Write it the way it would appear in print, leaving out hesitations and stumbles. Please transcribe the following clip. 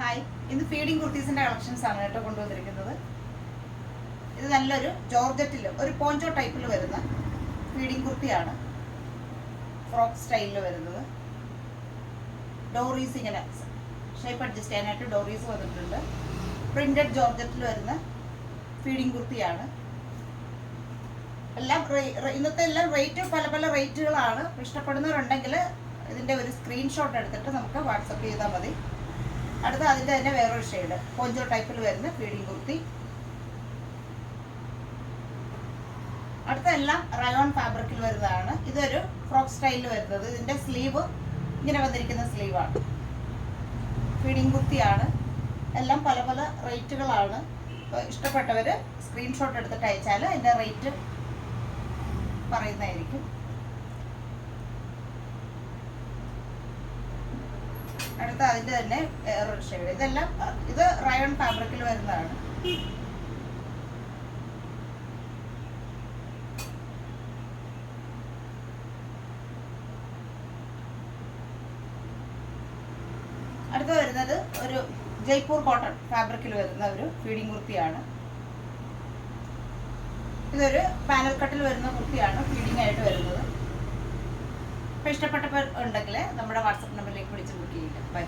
Hi, ഇന്ന് feeding കുർത്തീസിന്റെ collections ആണ് കേട്ടോ കൊണ്ടുവന്നിരിക്കുന്നത്. ഇത് നല്ലൊരു ജോർജറ്റിൽ ഒരു പോഞ്ചോ ടൈപ്പിൽ വരുന്ന ഫീഡിങ് കുർത്തിയാണ്. ഫ്രോക്ക് സ്റ്റൈലിൽ വരുന്നത്. ഡോറീസ് ഇങ്ങനെ ഷേപ്പ് അഡ്ജസ്റ്റ് ചെയ്യാനായിട്ട് ഡോറീസ് വന്നിട്ടുണ്ട്. പ്രിന്റഡ് ജോർജറ്റിൽ വരുന്ന ഫീഡിങ് കുർത്തിയാണ്. എല്ലാം ഇന്നത്തെ എല്ലാം റേറ്റ് പല പല റേറ്റുകളാണ്. ഇഷ്ടപ്പെടുന്നവരുണ്ടെങ്കിൽ ഇതിൻ്റെ ഒരു സ്ക്രീൻഷോട്ട് എടുത്തിട്ട് നമുക്ക് വാട്സപ്പ് ചെയ്താൽ മതി. അടുത്ത അതിൻ്റെ തന്നെ വേറൊരു ഷെയ്ഡ് പോഞ്ചോ ടൈപ്പിൽ വരുന്ന ഫീഡിങ് കുർത്തി. അടുത്ത എല്ലാം റയോൺ ഫാബ്രിക്കിൽ വരുന്നതാണ്. ഇതൊരു ഫ്രോക്ക് സ്റ്റൈലിൽ വരുന്നത്. ഇതിൻ്റെ സ്ലീവ് ഇങ്ങനെ വന്നിരിക്കുന്ന സ്ലീവാണ്. ഫീഡിങ് കുർത്തിയാണ്. എല്ലാം പല പല റേറ്റുകളാണ്. ഇഷ്ടപ്പെട്ടവർ സ്ക്രീൻഷോട്ട് എടുത്തിട്ട് അയച്ചാൽ അതിൻ്റെ റേറ്റ് പറയുന്നതായിരിക്കും. അടുത്ത അതിൻ്റെ തന്നെ വേറൊരു ഷെയ്ഡ്. ഇതെല്ലാം ഇത് റയോൺ ഫാബ്രിക്കിൽ വരുന്നതാണ്. അടുത്ത വരുന്നത് ഒരു ജയ്പൂർ കോട്ടൺ ഫാബ്രിക്കിൽ വരുന്ന ഒരു ഫീഡിങ് കുർത്തിയാണ്. ഇതൊരു പാനൽ കട്ടിൽ വരുന്ന കുർത്തിയാണ് ഫീഡിങ് ആയിട്ട് വരുന്നത്. അപ്പോൾ ഇഷ്ടപ്പെട്ടവർ ഉണ്ടെങ്കിൽ നമ്മുടെ വാട്സപ്പ് നമ്പറിലേക്ക് വിളിച്ച് ബുക്ക് ചെയ്യുക. ബൈ.